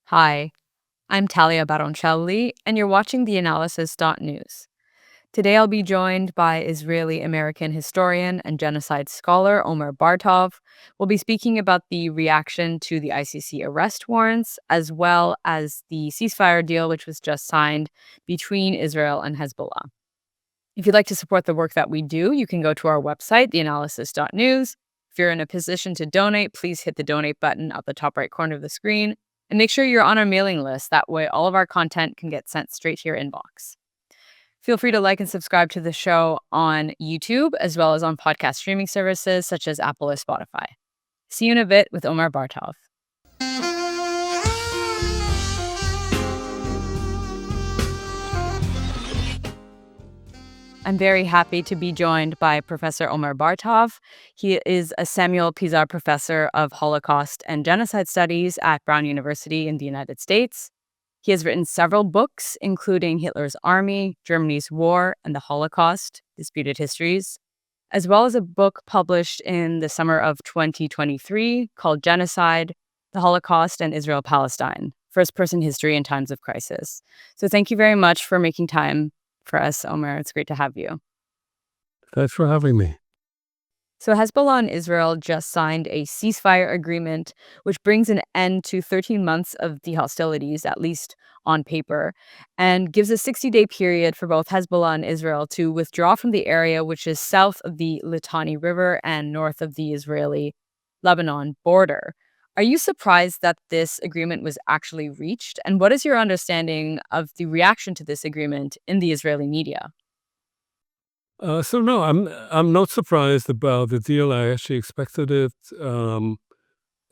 Hi, I'm Talia Baroncelli, and you're watching theAnalysis-news. Today I'll be joined by Israeli-American historian and genocide scholar Omer Bartov. We'll be speaking about the reaction to the ICC arrest warrants, as well as the ceasefire deal, which was just signed between Israel and Hezbollah. If you'd like to support the work that we do, you can go to our website, theanalysis.news. If you're in a position to donate, please hit the donate button at the top right corner of the screen. And make sure you're on our mailing list. That way, all of our content can get sent straight to your inbox. Feel free to like and subscribe to the show on YouTube, as well as on podcast streaming services such as Apple or Spotify. See you in a bit with Omer Bartov. I'm very happy to be joined by Professor Omer Bartov. He is a Samuel Pizar Professor of Holocaust and Genocide Studies at Brown University in the United States. He has written several books, including Hitler's Army, Germany's War, and the Holocaust, Disputed Histories, as well as a book published in the summer of 2023 called Genocide, the Holocaust, and Israel-Palestine, First-Person History in Times of Crisis. So thank you very much for making time for us, Omer. It's great to have you. Thanks for having me. So Hezbollah and Israel just signed a ceasefire agreement, which brings an end to 13 months of the hostilities, at least on paper, and gives a 60-day period for both Hezbollah and Israel to withdraw from the area, which is south of the Litani River and north of the Israeli-Lebanon border. Are you surprised that this agreement was actually reached? And what is your understanding of the reaction to this agreement in the Israeli media? No, I'm not surprised about the deal. I actually expected it.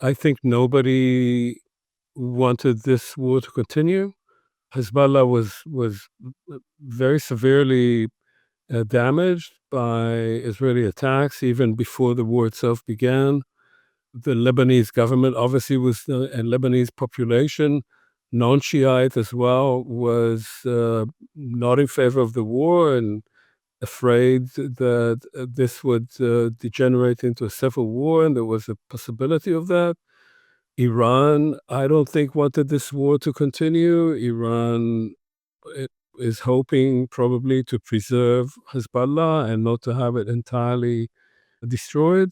I think nobody wanted this war to continue. Hezbollah was very severely damaged by Israeli attacks even before the war itself began. The Lebanese government obviously was, and Lebanese population, non-Shiite as well, was not in favor of the war and afraid that this would degenerate into a civil war, and there was a possibility of that. Iran, I don't think, wanted this war to continue. Iran i- is hoping probably to preserve Hezbollah and not to have it entirely destroyed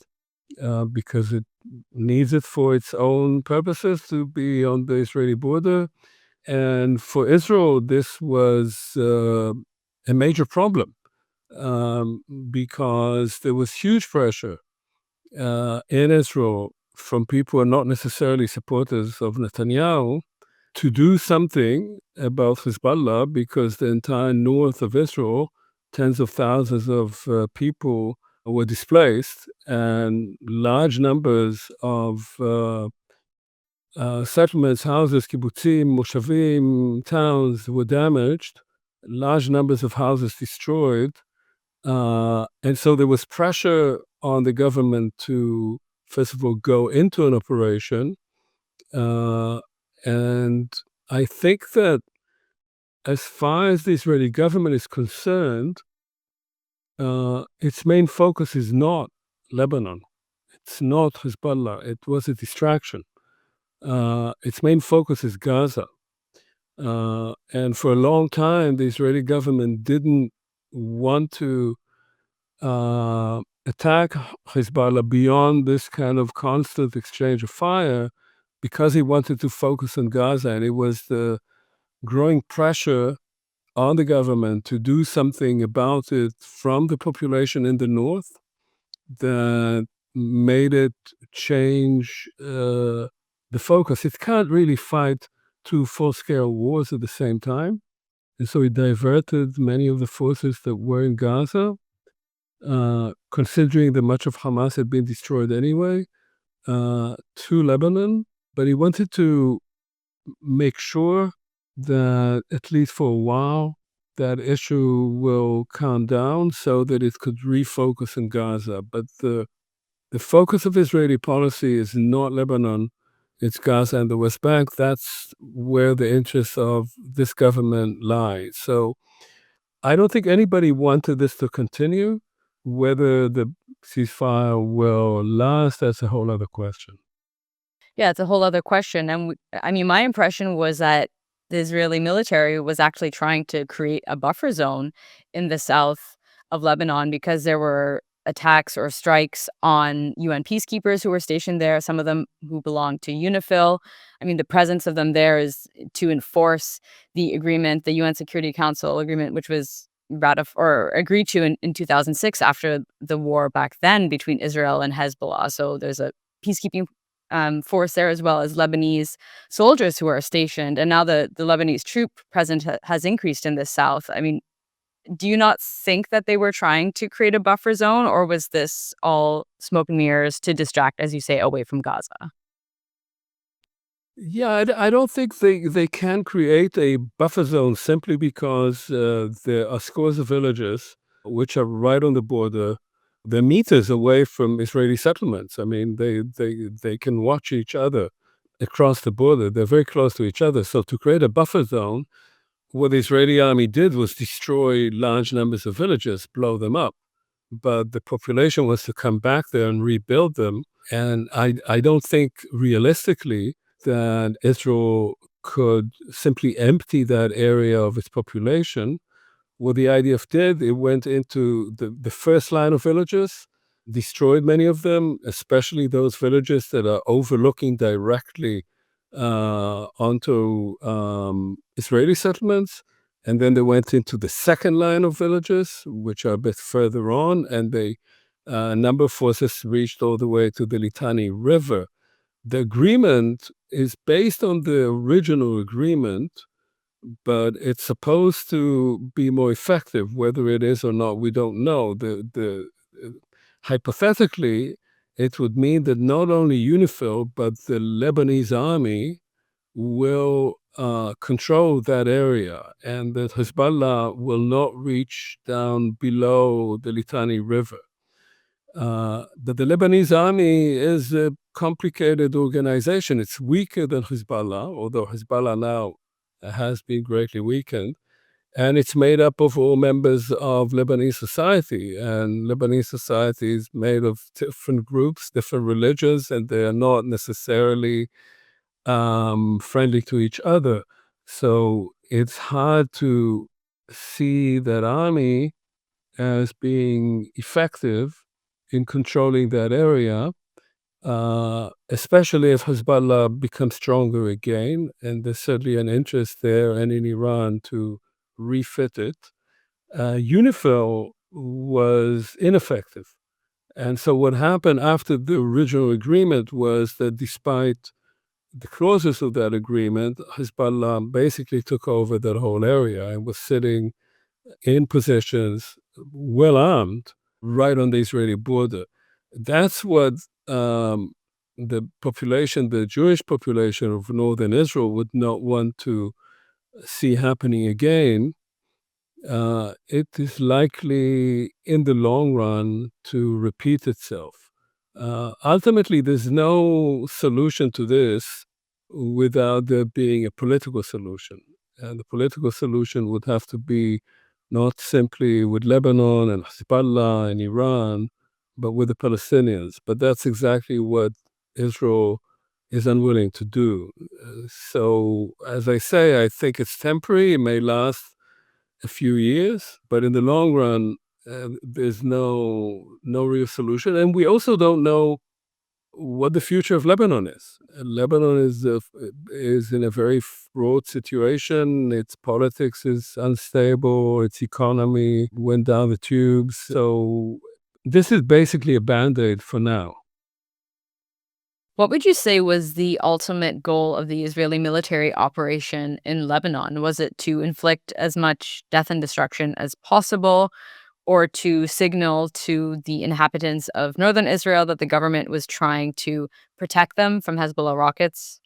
because it needs it for its own purposes to be on the Israeli border. And for Israel, this was a major problem because there was huge pressure in Israel from people who are not necessarily supporters of Netanyahu to do something about Hezbollah because the entire north of Israel, tens of thousands of people were displaced and large numbers of settlements, houses, kibbutzim, moshavim, towns were damaged, large numbers of houses destroyed. And so there was pressure on the government to, first of all, go into an operation. And I think that as far as the Israeli government is concerned, its main focus is not Lebanon. It's not Hezbollah. It was a distraction. Its main focus is Gaza. And for a long time, the Israeli government didn't want to attack Hezbollah beyond this kind of constant exchange of fire because he wanted to focus on Gaza. And it was the growing pressure on the government to do something about it from the population in the north that made it change the focus. It can't really fight two full-scale wars at the same time. And so it diverted many of the forces that were in Gaza, considering that much of Hamas had been destroyed anyway, to Lebanon. But he wanted to make sure that, at least for a while, that issue will calm down so that it could refocus in Gaza. But the focus of Israeli policy is not Lebanon, it's Gaza and the West Bank. That's where the interests of this government lie. So I don't think anybody wanted this to continue. Whether the ceasefire will last, that's a whole other question. Yeah, it's a whole other question, and I mean, my impression was that the Israeli military was actually trying to create a buffer zone in the south of Lebanon because there were attacks or strikes on UN peacekeepers who were stationed there, some of them who belonged to UNIFIL. I mean, the presence of them there is to enforce the agreement, the UN Security Council agreement, which was ratified or agreed to in 2006 after the war back then between Israel and Hezbollah. So there's a peacekeeping force there, as well as Lebanese soldiers who are stationed. And now the Lebanese troop presence has increased in the south. I mean, do you not think that they were trying to create a buffer zone, or was this all smoke and mirrors to distract, as you say, away from Gaza? Yeah, I don't think they can create a buffer zone simply because there are scores of villages which are right on the border. They're meters away from Israeli settlements. I mean, they can watch each other across the border. They're very close to each other. So to create a buffer zone, what the Israeli army did was destroy large numbers of villages, blow them up. But the population was to come back there and rebuild them. And I don't think realistically that Israel could simply empty that area of its population. What the IDF did, it went into the first line of villages, destroyed many of them, especially those villages that are overlooking directly onto Israeli settlements. And then they went into the second line of villages, which are a bit further on, and they number of forces reached all the way to the Litani River. The agreement is based on the original agreement, but it's supposed to be more effective. Whether it is or not, we don't know. Hypothetically, it would mean that not only UNIFIL, but the Lebanese army will control that area, and that Hezbollah will not reach down below the Litani River. But the Lebanese army is a complicated organization. It's weaker than Hezbollah, although Hezbollah now has been greatly weakened. And it's made up of all members of Lebanese society. And Lebanese society is made of different groups, different religions, and they are not necessarily friendly to each other. So it's hard to see that army as being effective in controlling that area, especially if Hezbollah becomes stronger again. And there's certainly an interest there and in Iran to refit it. UNIFIL was ineffective. And so what happened after the original agreement was that despite the clauses of that agreement, Hezbollah basically took over that whole area and was sitting in positions, well armed, right on the Israeli border. That's what the population, the Jewish population of northern Israel, would not want to see happening again. It is likely in the long run to repeat itself. Ultimately, there's no solution to this without there being a political solution. And the political solution would have to be not simply with Lebanon and Hezbollah and Iran, but with the Palestinians. But that's exactly what Israel is unwilling to do. So, as I say, I think it's temporary. It may last a few years, but in the long run, there's no real solution. And we also don't know what the future of Lebanon is. Lebanon is in a very fraught situation. Its politics is unstable. Its economy went down the tubes. So this is basically a band-aid for now. What would you say was the ultimate goal of the Israeli military operation in Lebanon? Was it to inflict as much death and destruction as possible, or to signal to the inhabitants of northern Israel that the government was trying to protect them from Hezbollah rockets?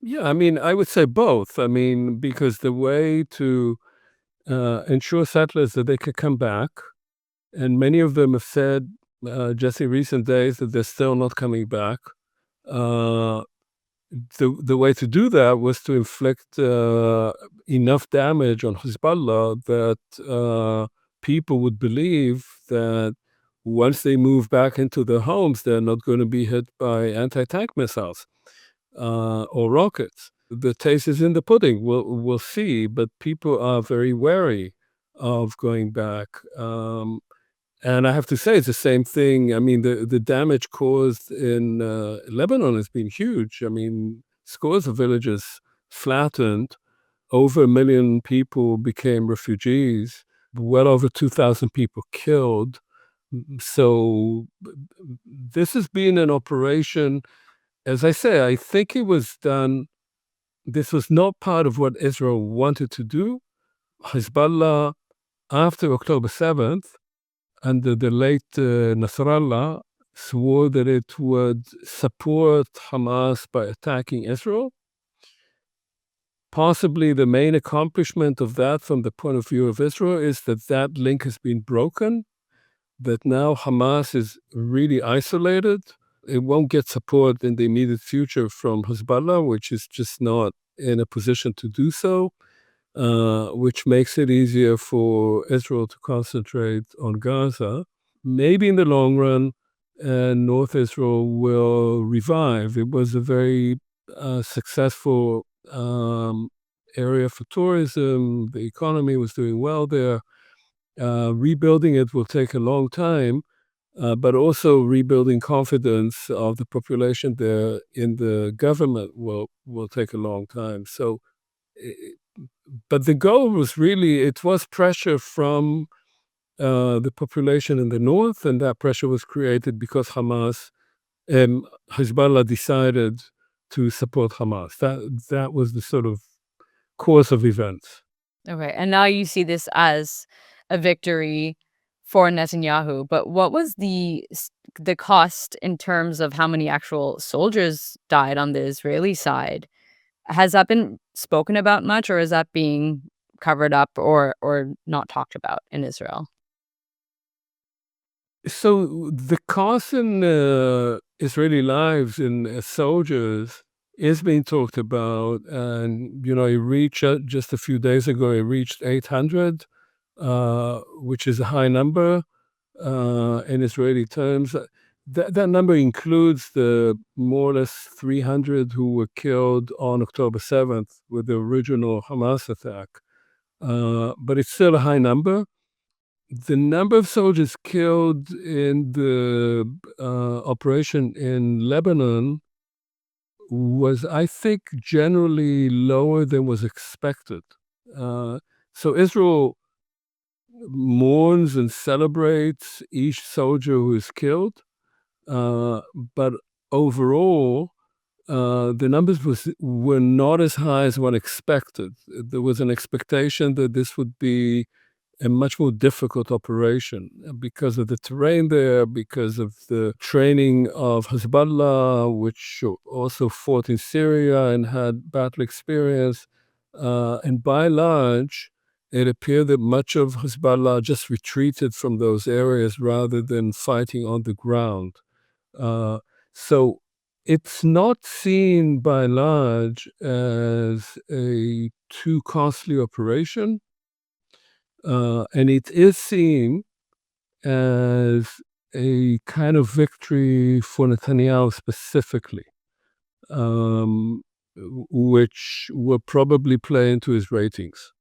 Yeah, I mean, I would say both. I mean, because the way to ensure settlers that they could come back, and many of them have said just in recent days that they're still not coming back. Uh, the way to do that was to inflict enough damage on Hezbollah that people would believe that once they move back into their homes, they're not going to be hit by anti-tank missiles or rockets. The taste is in the pudding. We'll see, but people are very wary of going back. And I have to say, it's the same thing. I mean, the damage caused in Lebanon has been huge. I mean, scores of villages flattened. Over 1 million people became refugees. Well over 2,000 people killed. So this has been an operation. As I say, I think it was done. This was not part of what Israel wanted to do. Hezbollah, after October 7th, under the late Nasrallah, swore that it would support Hamas by attacking Israel. Possibly the main accomplishment of that from the point of view of Israel is that that link has been broken, that now Hamas is really isolated. It won't get support in the immediate future from Hezbollah, which is just not in a position to do so, which makes it easier for Israel to concentrate on Gaza. Maybe in the long run, North Israel will revive. It was a very successful area for tourism. The economy was doing well there. Rebuilding it will take a long time, but also rebuilding confidence of the population there in the government will take a long time. So, i- but the goal was really, it was pressure from the population in the north, and that pressure was created because Hezbollah decided to support Hamas. That was the sort of course of events. Okay, and now you see this as a victory for Netanyahu, but what was the cost in terms of how many actual soldiers died on the Israeli side? Has that been spoken about much, or is that being covered up or not talked about in Israel? So the cost in Israeli lives in soldiers is being talked about, and it reached just a few days ago. It reached 800, which is a high number in Israeli terms. That number includes the more or less 300 who were killed on October 7th with the original Hamas attack. But it's still a high number. The number of soldiers killed in the operation in Lebanon was, I think, generally lower than was expected. Uh, so Israel mourns and celebrates each soldier who is killed, uh, but overall, the numbers were not as high as one expected. There was an expectation that this would be a much more difficult operation because of the terrain there, because of the training of Hezbollah, which also fought in Syria and had battle experience. And by and large, it appeared that much of Hezbollah just retreated from those areas rather than fighting on the ground. Uh, so it's not seen by and large as a too costly operation, and it is seen as a kind of victory for Netanyahu specifically, which will probably play into his ratings.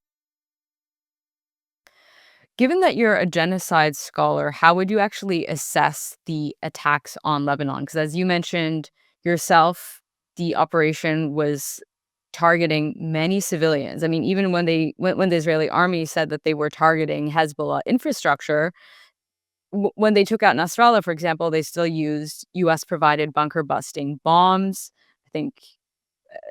Given that you're a genocide scholar, how would you actually assess the attacks on Lebanon? Because as you mentioned yourself, the operation was targeting many civilians. I mean, even when the Israeli army said that they were targeting Hezbollah infrastructure, when they took out Nasrallah, for example, they still used US provided bunker busting bombs. I think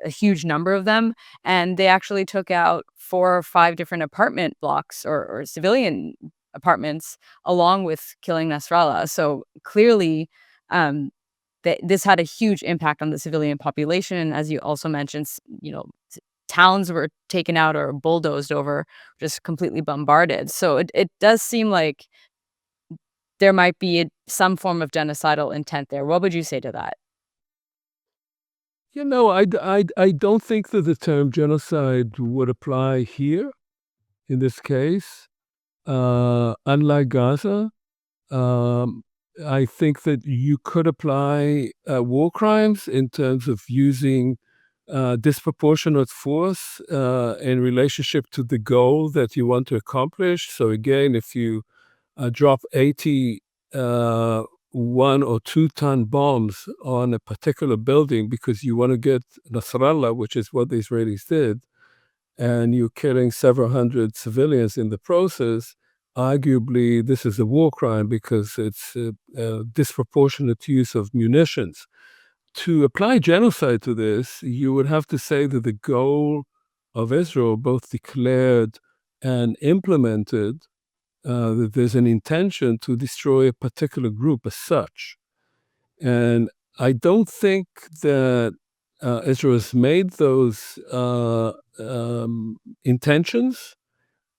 a huge number of them, and they actually took out 4 or 5 different apartment blocks or civilian apartments along with killing Nasrallah. So clearly, this had a huge impact on the civilian population. As you also mentioned, towns were taken out or bulldozed over, just completely bombarded. So it does seem like there might be some form of genocidal intent there. What would you say to that? I don't think that the term genocide would apply here in this case. Unlike Gaza, Um, I think that you could apply war crimes in terms of using disproportionate force in relationship to the goal that you want to accomplish. So again, if you drop 80 uh, 1 or 2 ton bombs on a particular building because you want to get Nasrallah, which is what the Israelis did, and you're killing several hundred civilians in the process, arguably this is a war crime because it's a disproportionate use of munitions. To apply genocide to this, you would have to say that the goal of Israel, both declared and implemented, that there's an intention to destroy a particular group as such. And I don't think that Israel has made those intentions,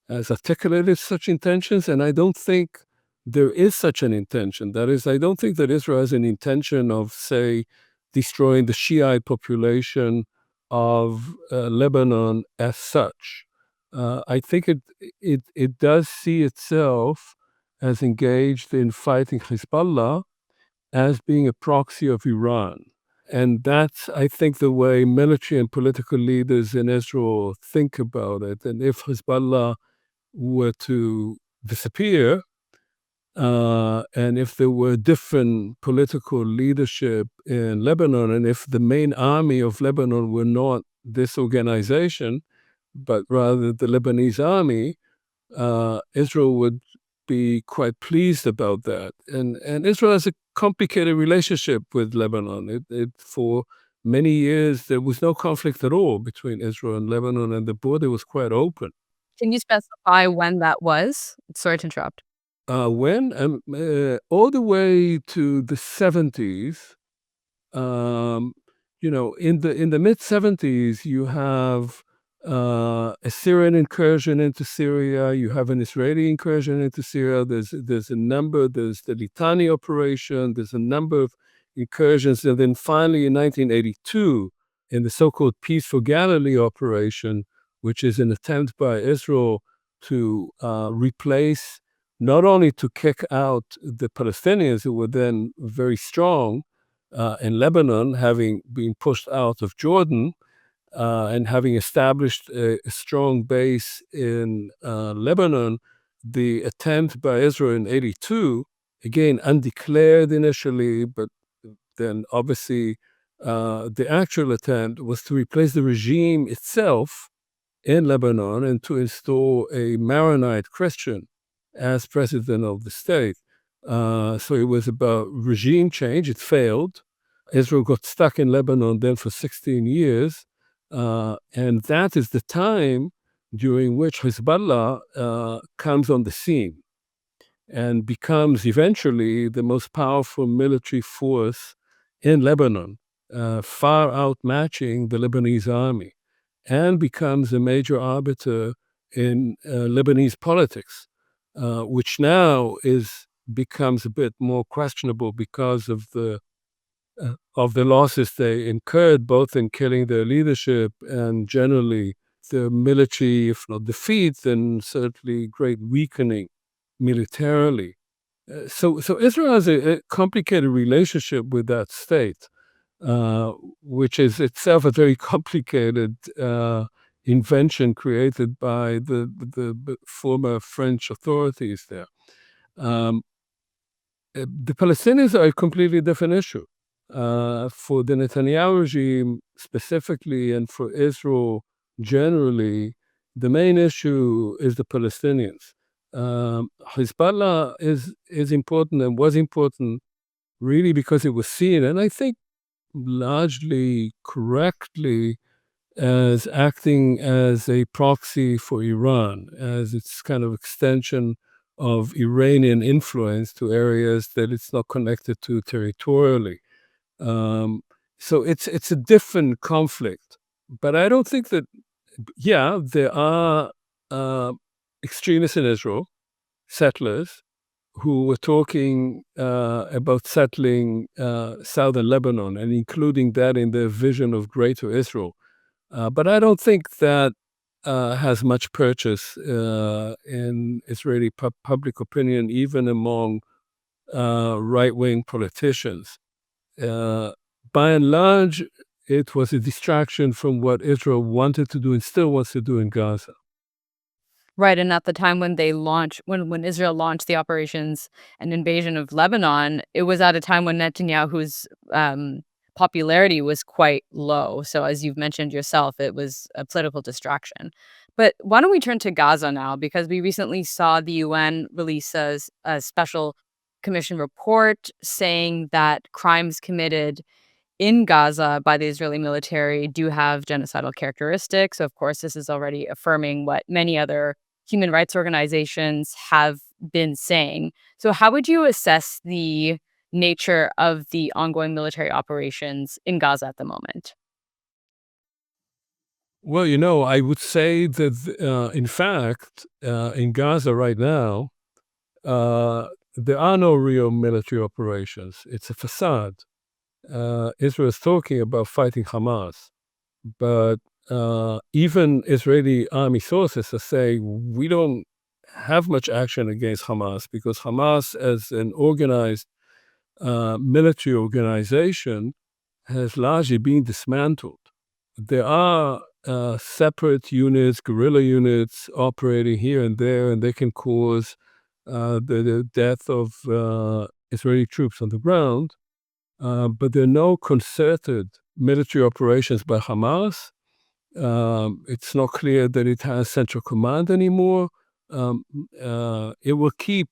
has articulated such intentions, and I don't think there is such an intention. That is, I don't think that Israel has an intention of, say, destroying the Shiite population of Lebanon as such. I think it does see itself as engaged in fighting Hezbollah as being a proxy of Iran. And that's, I think, the way military and political leaders in Israel think about it. And if Hezbollah were to disappear, and if there were different political leadership in Lebanon, and if the main army of Lebanon were not this organization, but rather the Lebanese army, Israel would be quite pleased about that. And Israel has a complicated relationship with Lebanon. For many years, there was no conflict at all between Israel and Lebanon, and the border was quite open. Can you specify when that was? Sorry to interrupt. When? All the way to the 70s, um, in the mid 70s, you have a Syrian incursion into Syria. You have an Israeli incursion into Syria. There's a number. There's the Litani operation. There's a number of incursions, and then finally in 1982, in the so-called Peace for Galilee operation, which is an attempt by Israel to replace, not only to kick out the Palestinians who were then very strong in Lebanon, having been pushed out of Jordan and having established a strong base in Lebanon, the attempt by Israel in 82, again, undeclared initially, but then obviously the actual attempt was to replace the regime itself in Lebanon and to install a Maronite Christian as president of the state. So it was about regime change. It failed. Israel got stuck in Lebanon then for 16 years. And that is the time during which Hezbollah comes on the scene and becomes eventually the most powerful military force in Lebanon, far outmatching the Lebanese army, and becomes a major arbiter in Lebanese politics, which now becomes a bit more questionable because of the losses they incurred, both in killing their leadership and generally the military, if not defeat, then certainly great weakening militarily. So Israel has a complicated relationship with that state, which is itself a very complicated invention created by the former French authorities there. Um, the Palestinians are a completely different issue. For the Netanyahu regime specifically, and for Israel generally, the main issue is the Palestinians. Hezbollah is important and was important really because it was seen, and I think largely correctly, as acting as a proxy for Iran, as its kind of extension of Iranian influence to areas that it's not connected to territorially. Um, so it's a different conflict, but I don't think that. Yeah, there are uh, extremists in Israel, settlers, who were talking about settling southern Lebanon and including that in their vision of Greater Israel. But I don't think that has much purchase in Israeli public opinion, even among right-wing politicians. Uh, by and large, it was a distraction from what Israel wanted to do and still wants to do in Gaza. Right, and at the time when they launched when Israel launched the operations and invasion of Lebanon, it was at a time when Netanyahu's, popularity was quite low. So as you've mentioned yourself, it was a political distraction. But why don't we turn to Gaza now? Because we recently saw the UN release a special commission report saying that crimes committed in Gaza by the Israeli military do have genocidal characteristics. So, of course, this is already affirming what many other human rights organizations have been saying. So, how would you assess the nature of the ongoing military operations in Gaza at the moment? Well, I would say that, in fact, in Gaza right now, uh, there are no real military operations. It's a facade. Israel is talking about fighting Hamas, but even Israeli army sources are saying we don't have much action against Hamas because Hamas, as an organized military organization, has largely been dismantled. There are separate units, guerrilla units operating here and there, and they can cause the death of Israeli troops on the ground. But there are no concerted military operations by Hamas. It's not clear that it has central command anymore. It will keep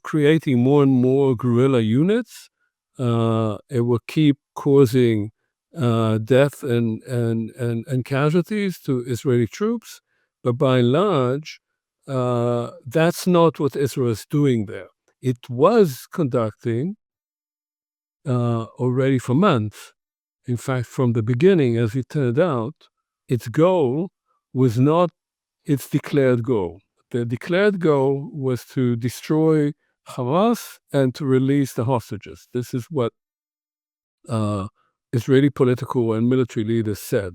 creating more and more guerrilla units. It will keep causing death and casualties to Israeli troops. But by and large, that's not what Israel is doing there. It was conducting already for months. In fact, from the beginning, as it turned out, its goal was not its declared goal. The declared goal was to destroy Hamas and to release the hostages. This is what uh, Israeli political and military leaders said.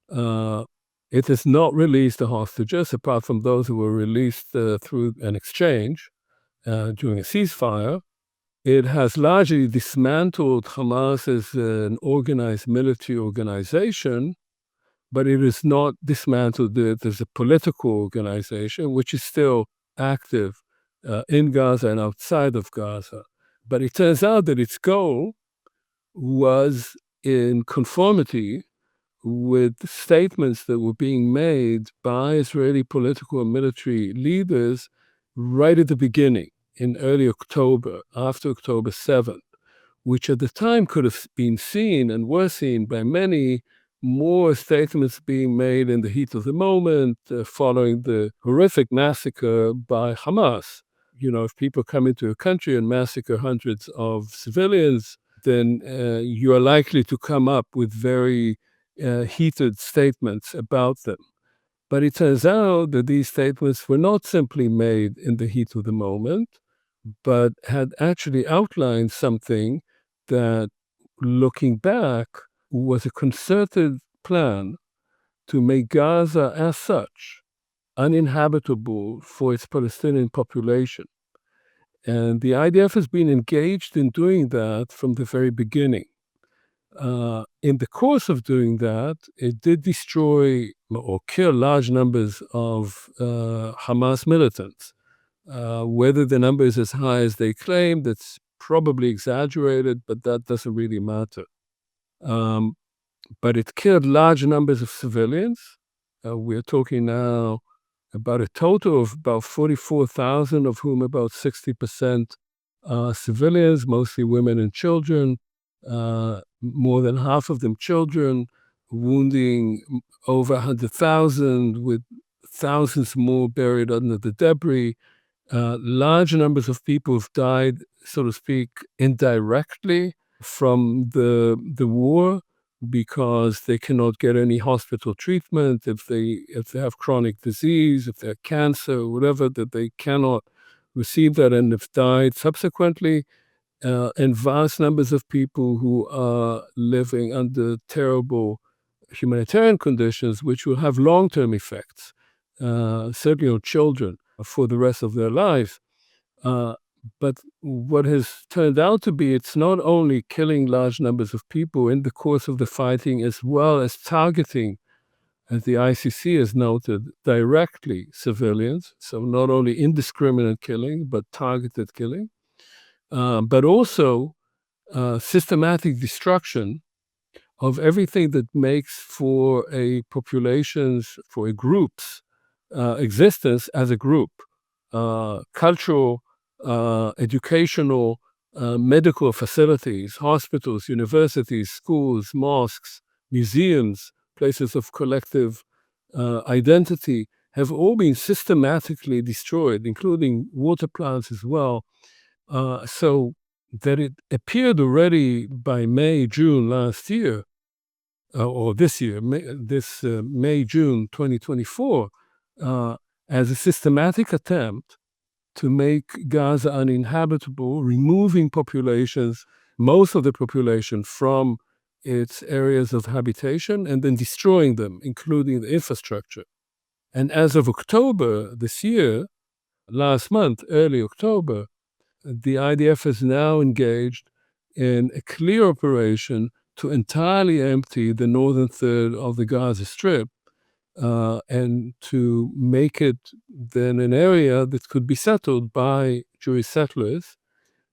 Uh, it has not released the hostages, apart from those who were released through an exchange during a ceasefire. It has largely dismantled Hamas as an organized military organization, but it has not dismantled it as a political organization, which is still active in Gaza and outside of Gaza. But it turns out that its goal was in conformity with statements that were being made by Israeli political and military leaders right at the beginning, in early October, after October 7th, which at the time could have been seen and were seen by many more statements being made in the heat of the moment following the horrific massacre by Hamas. If people come into a country and massacre hundreds of civilians, then you are likely to come up with very heated statements about them. But it turns out that these statements were not simply made in the heat of the moment, but had actually outlined something that, looking back, was a concerted plan to make Gaza as such uninhabitable for its Palestinian population. And the IDF has been engaged in doing that from the very beginning. In the course of doing that, it did destroy or kill large numbers of Hamas militants. Whether the number is as high as they claim, that's probably exaggerated, but that doesn't really matter. Um, but it killed large numbers of civilians. We're talking now about a total of about 44,000, of whom about 60% are civilians, mostly women and children, more than half of them children, wounding over 100,000, with thousands more buried under the debris. Large numbers of people have died, so to speak, indirectly from the war because they cannot get any hospital treatment if they have chronic disease, if they have cancer, whatever, that they cannot receive that and have died subsequently. And vast numbers of people who are living under terrible humanitarian conditions, which will have long-term effects, certainly on children for the rest of their lives. But what has turned out to be, it's not only killing large numbers of people in the course of the fighting, as well as targeting, as the ICC has noted, directly civilians. So not only indiscriminate killing, but targeted killing, but also systematic destruction of everything that makes for a population's, for a group's existence as a group, cultural, educational, medical facilities, hospitals, universities, schools, mosques, museums, places of collective identity have all been systematically destroyed, including water plants as well. So that it appeared already by May, June last year, or this year, May, June 2024, uh, as a systematic attempt to make Gaza uninhabitable, removing populations, most of the population, from its areas of habitation and then destroying them, including the infrastructure. And as of October this year, last month, early October, the IDF is now engaged in a clear operation to entirely empty the northern third of the Gaza Strip, and to make it then an area that could be settled by Jewish settlers.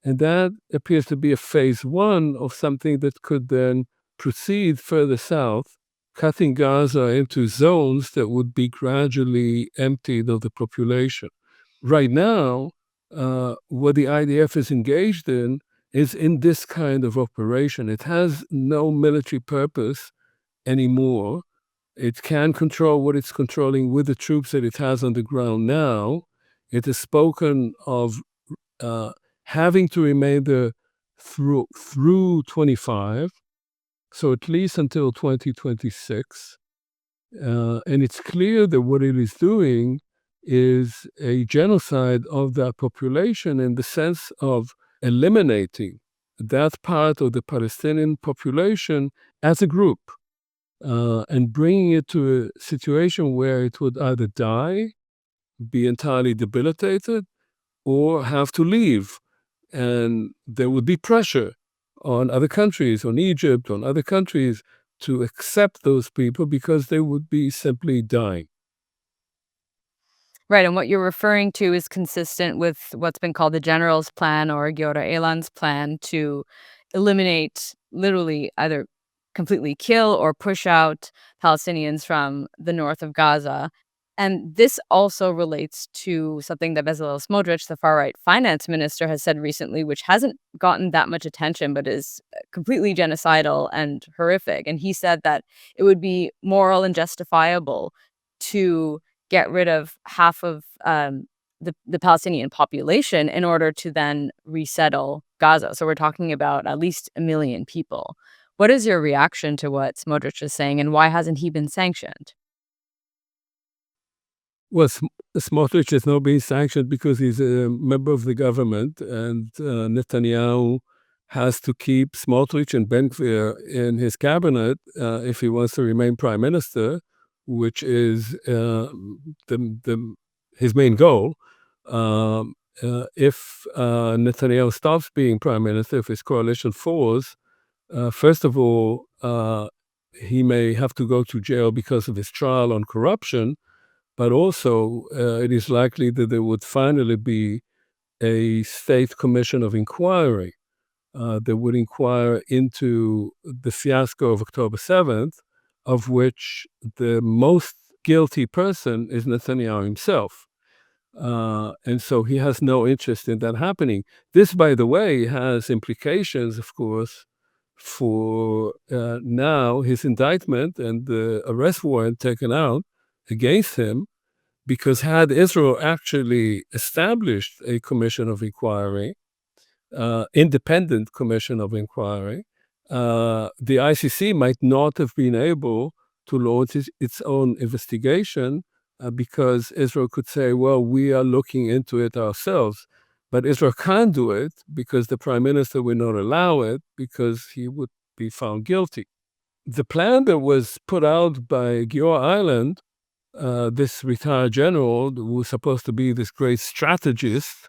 And that appears to be a phase one of something that could then proceed further south, cutting Gaza into zones that would be gradually emptied of the population. Right now, what the IDF is engaged in is in this kind of operation. It has no military purpose anymore. It can control what it's controlling with the troops that it has on the ground now. It has spoken of uh, having to remain there through 25, so at least until 2026. And it's clear that what it is doing is a genocide of that population in the sense of eliminating that part of the Palestinian population as a group, and bringing it to a situation where it would either die, be entirely debilitated, or have to leave. And there would be pressure on other countries, on Egypt, on other countries, to accept those people because they would be simply dying. Right, and what you're referring to is consistent with what's been called the General's Plan or Giora Elan's plan to eliminate, literally either completely kill or push out Palestinians from the north of Gaza. And this also relates to something that Bezalel Smotrich, the far-right finance minister, has said recently, which hasn't gotten that much attention, but is completely genocidal and horrific. And he said that it would be moral and justifiable to get rid of half of the Palestinian population in order to then resettle Gaza. So we're talking about at least 1 million people. What is your reaction to what Smotrich is saying, and why hasn't he been sanctioned? Well, Smotrich is not being sanctioned because he's a member of the government, and Netanyahu has to keep Smotrich and Ben-Gvir in his cabinet if he wants to remain prime minister, which is his main goal. If Netanyahu stops being prime minister, if his coalition falls, first of all, he may have to go to jail because of his trial on corruption, but also it is likely that there would finally be a state commission of inquiry that would inquire into the fiasco of October 7th, of which the most guilty person is Netanyahu himself. And so he has no interest in that happening. This, by the way, has implications, of course, for now his indictment and the arrest warrant taken out against him, because had Israel actually established a commission of inquiry, independent commission of inquiry, the ICC might not have been able to launch its own investigation because Israel could say, well, we are looking into it ourselves. But Israel can't do it because the prime minister would not allow it because he would be found guilty. The plan that was put out by Gior Island, this retired general who was supposed to be this great strategist,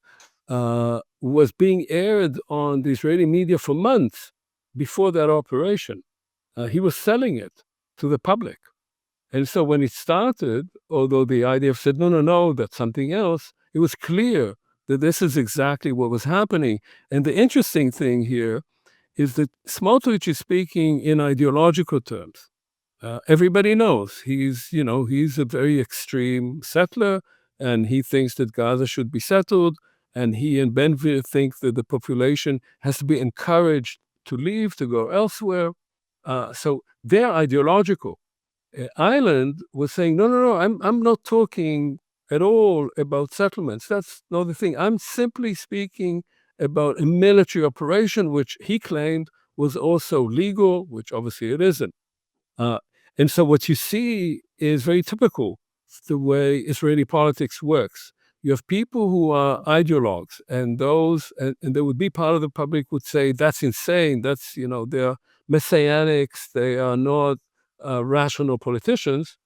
was being aired on the Israeli media for months before that operation. He was selling it to the public. And so when it started, although the IDF said, no, no, no, that's something else, it was clear that this is exactly what was happening. And the interesting thing here is that Smotrich is speaking in ideological terms. Everybody knows he's a very extreme settler, and he thinks that Gaza should be settled. And he and Ben-Gvir think that the population has to be encouraged to leave, to go elsewhere. So they're ideological. Ireland was saying, no, no, no, I'm not talking at all about settlements. That's not the thing. I'm simply speaking about a military operation, which he claimed was also legal, which obviously it isn't. Uh, and so what you see is very typical the way Israeli politics works. You have people who are ideologues, and there would be part of the public would say, that's insane. They're messianics. They are not rational politicians.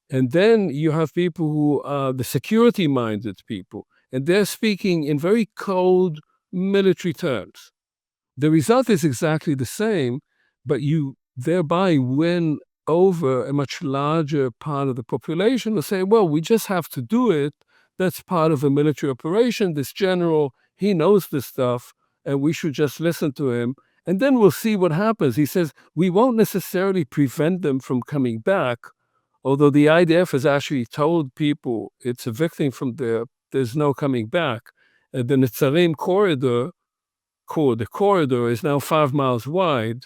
And then you have people who are the security-minded people, and they're speaking in very cold military terms. The result is exactly the same, but you thereby win over a much larger part of the population to say, well, we just have to do it. That's part of a military operation. This general, he knows this stuff, and we should just listen to him. And then we'll see what happens. He says, we won't necessarily prevent them from coming back, although the IDF has actually told people it's evicting from there. There's no coming back. The Netzarim corridor, the corridor is now 5 miles wide.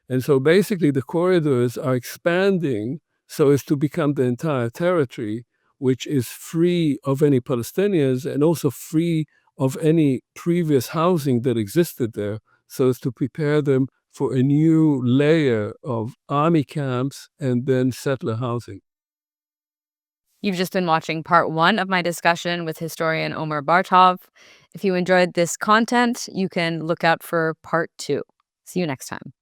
And so basically the corridors are expanding so as to become the entire territory, which is free of any Palestinians and also free of any previous housing that existed there, so as to prepare them for a new layer of army camps and then settler housing. You've just been watching part 1 of my discussion with historian Omer Bartov. If you enjoyed this content, you can look out for part 2. See you next time.